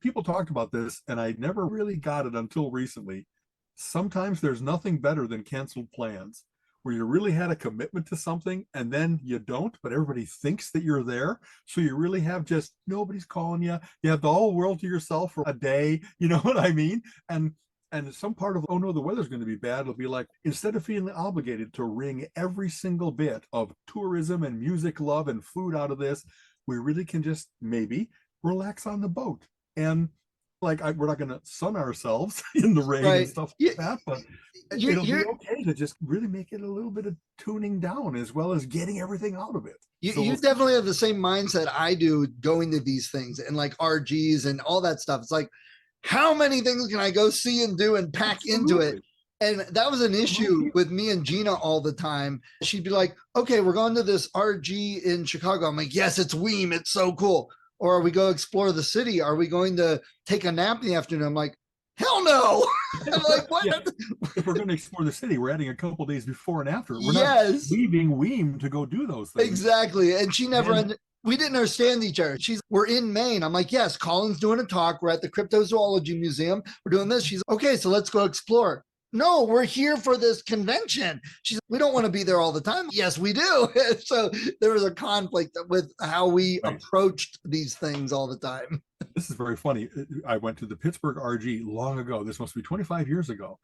people talked about this and I never really got it until recently. Sometimes there's nothing better than canceled plans, where you really had a commitment to something and then you don't, but everybody thinks that you're there. So you really have just, nobody's calling you. You have the whole world to yourself for a day. You know what I mean? And some part of, oh no, the weather's going to be bad. It'll be like, instead of feeling obligated to wring every single bit of tourism and music love and food out of this, we really can just maybe relax on the boat. And like, we're not going to sun ourselves in the rain and stuff like that, but it'll be okay to just really make it a little bit of tuning down as well as getting everything out of it. You definitely have the same mindset I do going to these things and like RGs and all that stuff. It's like, how many things can I go see and do and pack into it? And that was an issue with me and Gina all the time. She'd be like, okay, we're going to this RG in Chicago. I'm like, yes, it's Weem. It's so cool. Or we go explore the city. Are we going to take a nap in the afternoon? I'm like, hell no. I'm like, what? Yeah. If we're going to explore the city, we're adding a couple days before and after. We're not leaving Weem to go do those things. Exactly. And she never we didn't understand each other. We're in Maine. I'm like, yes, Colin's doing a talk. We're at the Cryptozoology Museum. We're doing this. She's okay. So let's go explore. No, we're here for this convention. She's, we don't want to be there all the time. Yes, we do. So there was a conflict with how we approached these things all the time. This is very funny. I went to the Pittsburgh RG long ago. This must be 25 years ago.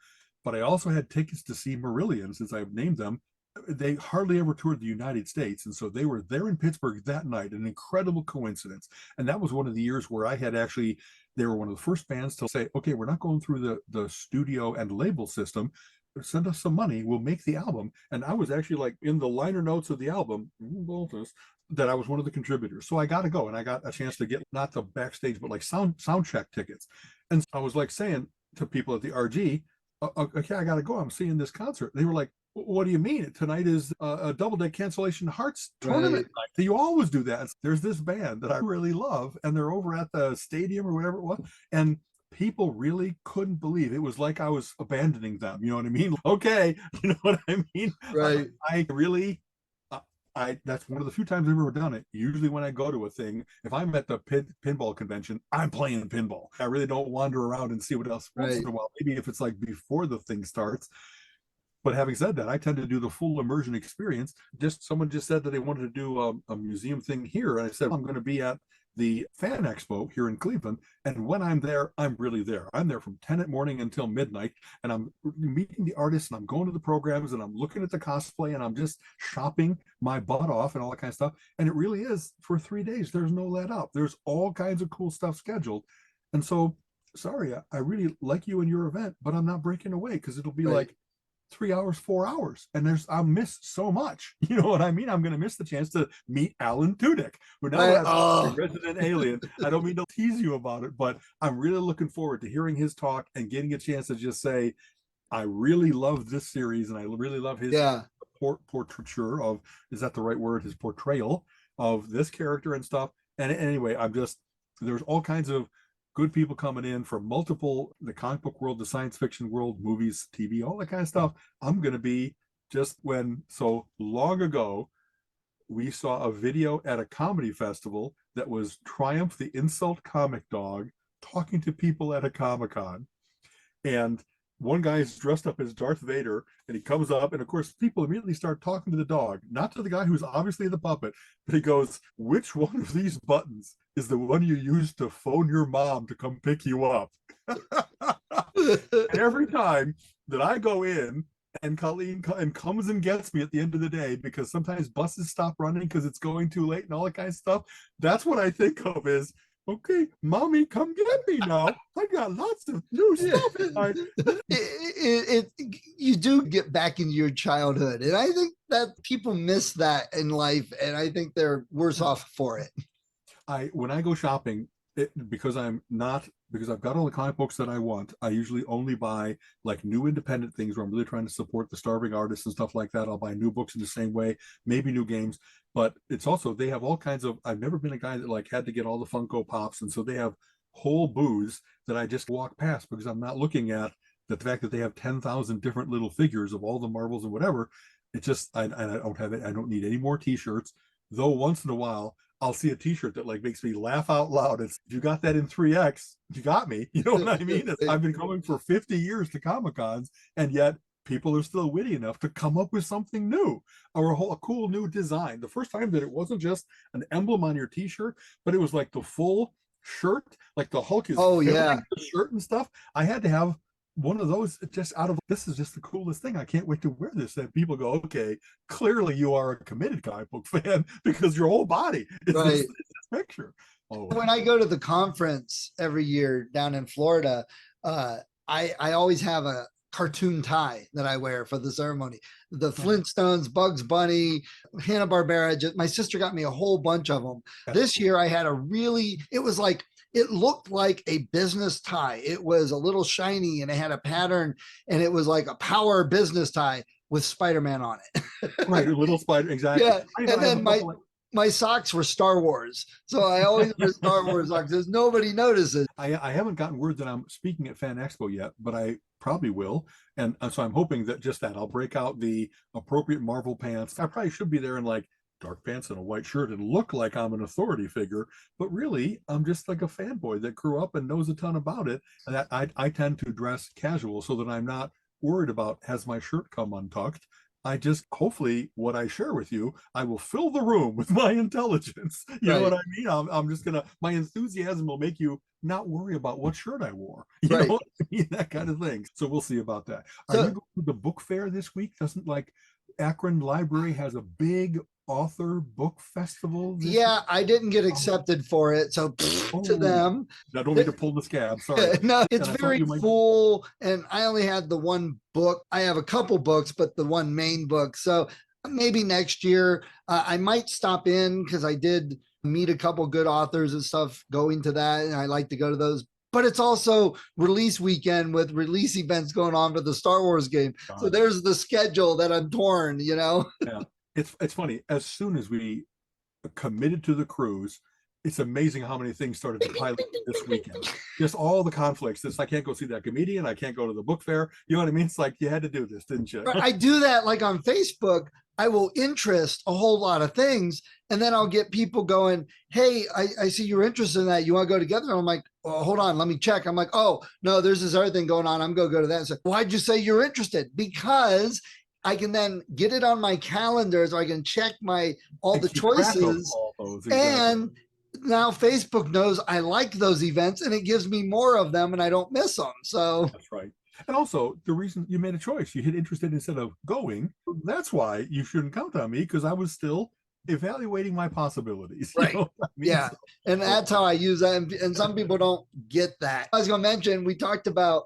But I also had tickets to see Marillion, since I've named them. They hardly ever toured the United States. And so they were there in Pittsburgh that night, an incredible coincidence. And that was one of the years where I had actually, they were one of the first bands to say, okay, we're not going through the studio and label system. Send us some money, we'll make the album. And I was actually like in the liner notes of the album, that I was one of the contributors. So I got to go, and I got a chance to get not the backstage, but like sound check tickets. And I was like saying to people at the RG, okay, I got to go. I'm seeing this concert. They were like, what do you mean? Tonight is a double day cancellation Hearts tournament night. You always do that. There's this band that I really love, and they're over at the stadium or whatever it was. And people really couldn't believe it. Was like I was abandoning them. You know what I mean? Okay, you know what I mean? Right. I really, that's one of the few times I've ever done it. Usually when I go to a thing, if I'm at the pinball convention, I'm playing pinball. I really don't wander around and see what else. Once in a while, maybe if it's like before the thing starts. But having said that, I tend to do the full immersion experience. Someone just said that they wanted to do a museum thing here. And I said, I'm going to be at the Fan Expo here in Cleveland. And when I'm there, I'm really there. I'm there from 10 at morning until midnight. And I'm meeting the artists, and I'm going to the programs, and I'm looking at the cosplay, and I'm just shopping my butt off and all that kind of stuff. And it really is for 3 days. There's no let up. There's all kinds of cool stuff scheduled. And so, sorry, I really like you and your event, but I'm not breaking away, because it'll be like 3 hours, 4 hours, and I'll miss so much. You know what I mean? I'm going to miss the chance to meet Alan Tudyk, who now has a resident alien. I don't mean to tease you about it, but I'm really looking forward to hearing his talk and getting a chance to just say, I really love this series, and I really love his portraiture of, is that the right word? His portrayal of this character and stuff. And anyway, there's all kinds of good people coming in from the comic book world, the science fiction world, movies, TV, all that kind of stuff. I'm going to be so long ago, we saw a video at a comedy festival that was Triumph the Insult Comic Dog talking to people at a Comic-Con. And one guy is dressed up as Darth Vader, and he comes up, and of course people immediately start talking to the dog, not to the guy who's obviously the puppet, but he goes, which one of these buttons is the one you use to phone your mom to come pick you up? Every time that I go in, and Colleen comes and gets me at the end of the day, because sometimes buses stop running because it's going too late and all that kind of stuff, that's what I think of is, okay, mommy, come get me now. I got lots of new stuff. You do get back into your childhood. And I think that people miss that in life. And I think they're worse off for it. When I go shopping, because I've got all the comic books that I want, I usually only buy like new independent things where I'm really trying to support the starving artists and stuff like that. I'll buy new books in the same way, maybe new games, but it's also, they have all kinds of, I've never been a guy that like had to get all the Funko Pops. And so they have whole booths that I just walk past, because I'm not looking at the fact that they have 10,000 different little figures of all the Marvels and whatever. It's just, I don't have it. I don't need any more t-shirts, though once in a while, I'll see a t-shirt that like makes me laugh out loud. It's, if you got that in 3X, you got me. You know what I mean? I've been going for 50 years to Comic-Cons, and yet people are still witty enough to come up with something new, or a cool new design. The first time that it wasn't just an emblem on your t-shirt, but it was like the full shirt, like the Hulk is the shirt and stuff. I had to have one of those, just out of, this is just the coolest thing. I can't wait to wear this. And people go, okay, clearly you are a committed comic book fan, because your whole body is this picture. When I go to the conference every year down in Florida, I always have a cartoon tie that I wear for the ceremony. The Flintstones, Bugs Bunny, Hanna-Barbera. My sister got me a whole bunch of them. This year I had it was like it looked like a business tie. It was a little shiny and it had a pattern, and it was like a power business tie with Spider-Man on it. Right, a little spider, exactly. Yeah, and then my socks were Star Wars, so I always wear Star Wars socks. Because nobody notices. I haven't gotten word that I'm speaking at Fan Expo yet, but I probably will. And so I'm hoping that just that I'll break out the appropriate Marvel pants. I probably should be there in like dark pants and a white shirt and look like I'm an authority figure, but really I'm just like a fanboy that grew up and knows a ton about it. And that I tend to dress casual so that I'm not worried about has my shirt come untucked. I just hopefully what I share with you, I will fill the room with my intelligence. You know what I mean? I'm just gonna, my enthusiasm will make you not worry about what shirt I wore. You know what I mean? That kind of thing. So we'll see about that. Are you going to the book fair this week? Doesn't like Akron Library has a big author book festival? Yeah, I didn't get accepted for it, so to them. I don't mean to pull the scab. Sorry. No, it's very full, and I only had the one book. I have a couple books, but the one main book. So maybe next year I might stop in because I did meet a couple good authors and stuff going to that, and I like to go to those. But it's also release weekend with release events going on for the Star Wars game. So there's the schedule that I'm torn, you know? Yeah. It's funny. As soon as we committed to the cruise, it's amazing how many things started to pile up this weekend. Just all the conflicts. It's I can't go see that comedian. I can't go to the book fair. You know what I mean? It's like you had to do this, didn't you? I do that like on Facebook. I will interest a whole lot of things, and then I'll get people going, hey, I see you're interested in that. You want to go together? And I'm like, oh, hold on, let me check. I'm like, oh, no, there's this other thing going on. I'm going to go to that. So why'd you say you're interested? Because I can then get it on my calendar so I can check all the choices. And now Facebook knows I like those events, and it gives me more of them, and I don't miss them. So that's right. And also the reason you made a choice, you hit interested instead of going. That's why you shouldn't count on me, because I was still evaluating my possibilities. Right. You know I mean? Yeah. And that's how I use that. And some people don't get that. I was going to mention, we talked about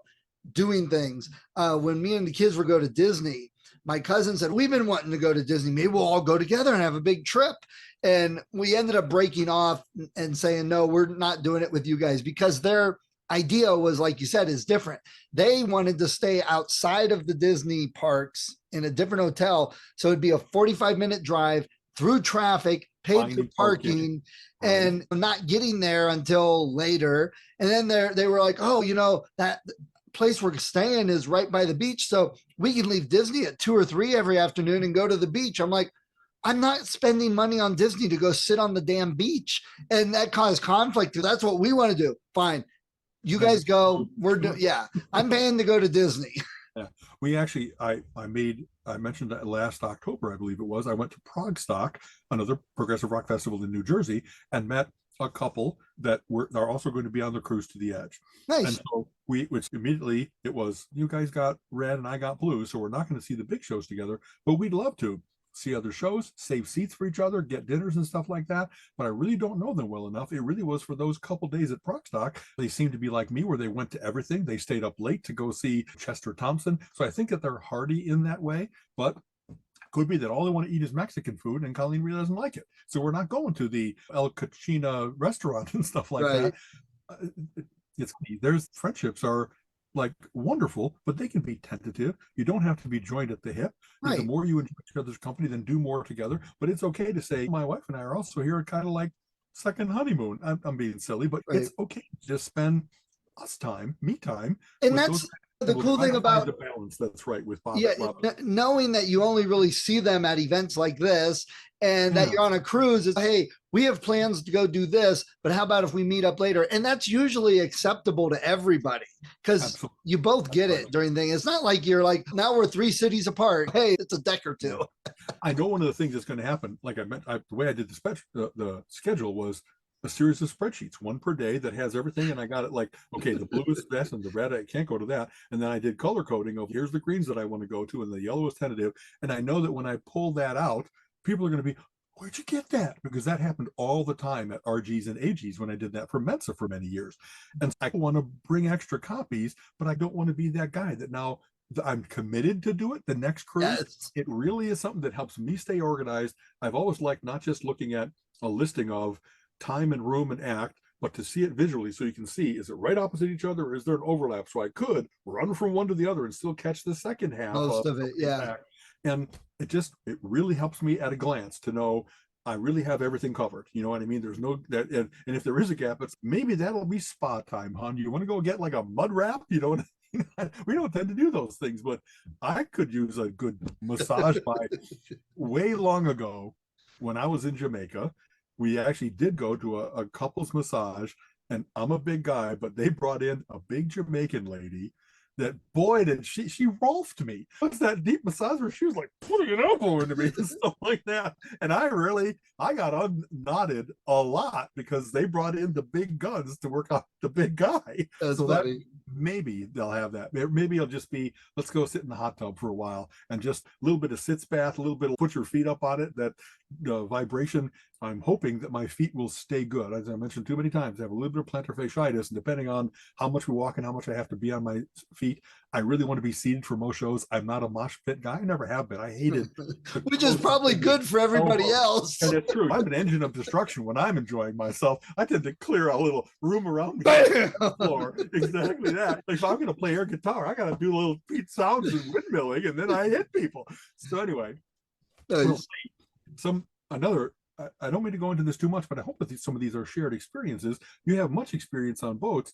doing things. When me and the kids were go to Disney, my cousin said, we've been wanting to go to Disney. Maybe we'll all go together and have a big trip. And we ended up breaking off and saying, no, we're not doing it with you guys, because their idea was, like you said, is different. They wanted to stay outside of the Disney parks in a different hotel. So it'd be a 45-minute drive through traffic, paid for parking, and not getting there until later. And then they were like, oh, you know, that place we're staying is right by the beach, so we can leave Disney at 2 or 3 every afternoon and go to the beach. I'm like, I'm not spending money on Disney to go sit on the damn beach. And that caused conflict. That's what we want to do. Fine. You guys go. I'm paying to go to Disney. Yeah. We actually, I mentioned that last October, I believe it was, I went to Progstock, another progressive rock festival in New Jersey, and met a couple that are also going to be on the cruise to the edge. Nice. And so which immediately it was, you guys got red and I got blue, so we're not going to see the big shows together, but we'd love to see other shows, save seats for each other, get dinners and stuff like that. But I really don't know them well enough. It really was for those couple days at Progstock. They seemed to be like me, where they went to everything. They stayed up late to go see Chester Thompson. So I think that they're hardy in that way, but could be that all they want to eat is Mexican food and Colleen really doesn't like it. So we're not going to the El Cachina restaurant and stuff like that. There's friendships are like wonderful, but they can be tentative. You don't have to be joined at the hip. Right. The more you enjoy each other's company, then do more together. But it's okay to say, my wife and I are also here at kind of like second honeymoon. I'm being silly, but it's okay to just spend us time, me time. And that's the cool thing about the balance. That's right. With Bob. Knowing that you only really see them at events like this, and that you're on a cruise is, hey, we have plans to go do this, but how about if we meet up later? And that's usually acceptable to everybody, because you both get it during things. It's not like you're like, now we're 3 cities apart. Hey, it's a deck or two. I know one of the things that's going to happen, like the way I did the schedule was a series of spreadsheets, one per day that has everything. And I got it like, okay, the blue is this and the red, I can't go to that. And then I did color coding of here's the greens that I want to go to, and the yellow is tentative. And I know that when I pull that out, people are going to be, where'd you get that? Because that happened all the time at RGs and AGs when I did that for Mensa for many years. And I want to bring extra copies, but I don't want to be that guy that now I'm committed to do it. The next cruise, it really is something that helps me stay organized. I've always liked not just looking at a listing of time and room and act, but to see it visually so you can see, is it right opposite each other or is there an overlap? So I could run from one to the other and still catch the second half. Most of it, yeah. Back. And it really helps me at a glance to know I really have everything covered. You know what I mean? There's no that, and if there is a gap, it's maybe that'll be spa time, hon. You want to go get like a mud wrap? You know, we don't tend to do those things, but I could use a good massage by way long ago when I was in Jamaica. We actually did go to a couples massage, and I'm a big guy, but they brought in a big Jamaican lady that, boy, did she rolfed me. What's that deep massage where she was like putting an elbow into me and stuff like that. And I got unknotted a lot because they brought in the big guns to work on the big guy. That's so funny. That maybe they'll have that. Maybe it'll just be, let's go sit in the hot tub for a while and just a little bit of sitz bath, a little bit of put your feet up on it, that vibration. I'm hoping that my feet will stay good. As I mentioned too many times, I have a little bit of plantar fasciitis, and depending on how much we walk and how much I have to be on my feet, I really want to be seated for most shows. I'm not a mosh pit guy. I never have been. I hated which is probably good for everybody else. And it's true. I'm an engine of destruction when I'm enjoying myself. I tend to clear a little room around me on the floor. Exactly that. Like if I'm going to play air guitar, I got to do little beat sounds and windmilling, and then I hit people. So anyway, we'll see. I don't mean to go into this too much, but I hope that some of these are shared experiences. You have much experience on boats.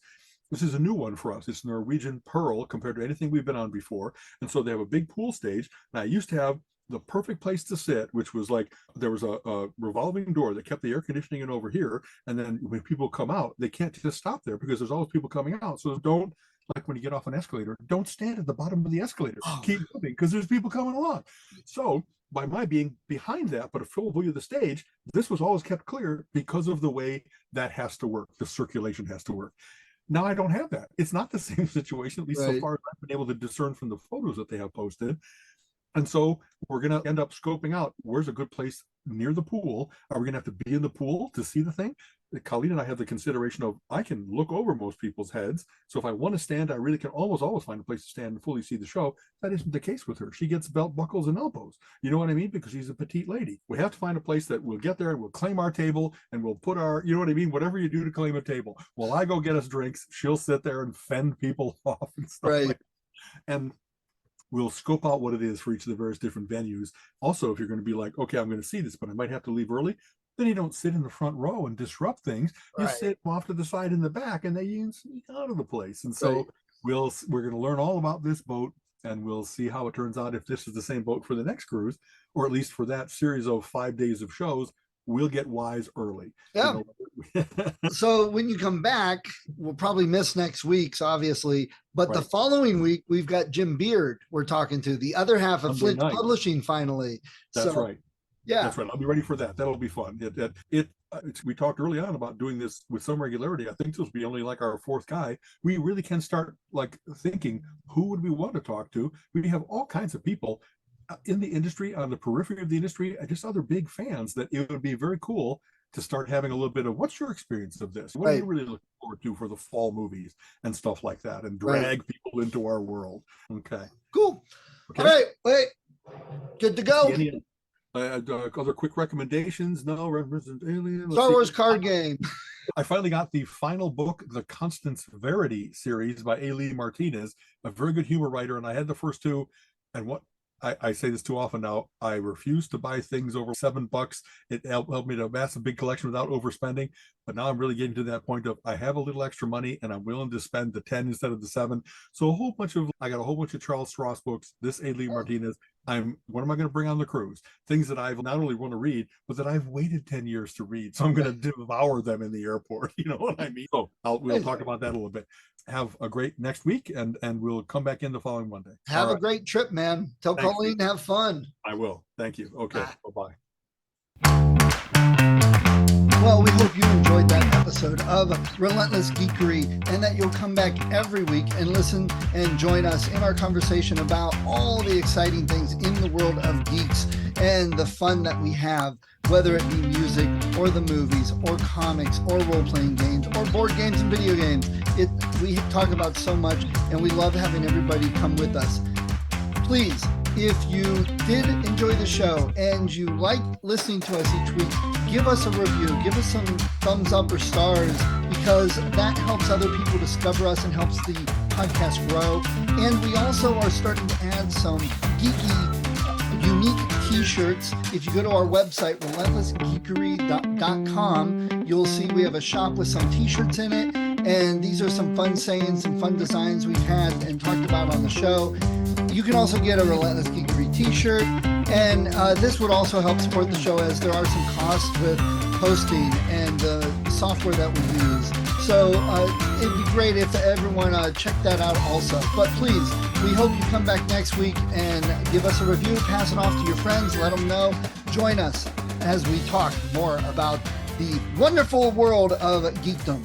This is a new one for us. It's Norwegian Pearl compared to anything we've been on before. And so they have a big pool stage. And I used to have the perfect place to sit, which was like, there was a revolving door that kept the air conditioning in over here. And then when people come out, they can't just stop there because there's always people coming out. So don't, like when you get off an escalator, don't stand at the bottom of the escalator. Keep moving because there's people coming along. So by my being behind that, but a full view of the stage, this was always kept clear because of the way that has to work. The circulation has to work. Now I don't have that. It's not the same situation, at least so far as I've been able to discern from the photos that they have posted. And so we're going to end up scoping out where's a good place near the pool. Are we going to have to be in the pool to see the thing? Colleen and I have the consideration of, I can look over most people's heads. So if I want to stand, I really can almost always find a place to stand and fully see the show. That isn't the case with her. She gets belt buckles and elbows. You know what I mean? Because she's a petite lady. We have to find a place that we'll get there and we'll claim our table and we'll put our, you know what I mean? Whatever you do to claim a table. While I go get us drinks, she'll sit there and fend people off and stuff like that. And we'll scope out what it is for each of the various different venues. Also, if you're going to be like, okay, I'm going to see this, but I might have to leave early, then you don't sit in the front row and disrupt things. You sit off to the side in the back, and then you can sneak out of the place. And so we're going to learn all about this boat, and we'll see how it turns out if this is the same boat for the next cruise, or at least for that series of 5 days of shows. We'll get wise early. Yeah. You know? So when you come back, we'll probably miss next week's, obviously. But the following week, we've got Jim Beard we're talking to, the other half of Flint Publishing finally. That's right. Yeah. That's right. I'll be ready for that. That'll be fun. We talked early on about doing this with some regularity. I think this will be only like our fourth guy. We really can start like thinking, who would we want to talk to? We have all kinds of people in the industry, on the periphery of the industry, just other big fans that it would be very cool to start having a little bit of, what's your experience of this? What are you really looking forward to for the fall movies and stuff like that, and drag people into our world. Okay. Cool. Okay. All right. Wait. Good to go. Any other quick recommendations? No. Star Wars card game. I finally got the final book, the Constance Verity series by A. Lee Martinez, a very good humor writer. And I had the first two, and what I say this too often now, I refuse to buy things over $7. It helped me to amass a big collection without overspending. But now I'm really getting to that point of, I have a little extra money and I'm willing to spend the 10 instead of the 7. So I got a whole bunch of Charles Stross books, this A. Lee Martinez. What am I going to bring on the cruise? Things that I've not only want to read, but that I've waited 10 years to read. So I'm going to devour them in the airport. You know what I mean? So we'll talk about that a little bit. Have a great next week, and we'll come back in the following Monday. Have a great trip, man. Tell Colleen to have fun. I will. Thank you. Okay. Bye-bye. Well, we hope you enjoyed that episode of Relentless Geekery, and that you'll come back every week and listen and join us in our conversation about all the exciting things in the world of geeks and the fun that we have, whether it be music or the movies or comics or role-playing games or board games and video games. We talk about so much, and we love having everybody come with us. Please, if you did enjoy the show and you like listening to us each week, give us a review, give us some thumbs up or stars, because that helps other people discover us and helps the podcast grow. And we also are starting to add some geeky, unique t-shirts. If you go to our website, relentlessgeekery.com, you'll see we have a shop with some t-shirts in it. And these are some fun sayings, some fun designs we've had and talked about on the show. You can also get a Relentless Geekery t-shirt. And this would also help support the show, as there are some costs with hosting and the software that we use. So it'd be great if everyone checked that out also. But please, we hope you come back next week and give us a review, pass it off to your friends, let them know. Join us as we talk more about the wonderful world of geekdom.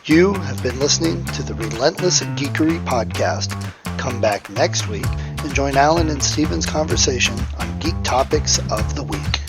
You have been listening to the Relentless Geekery podcast. Come back next week and join Alan and Steven's conversation on geek topics of the week.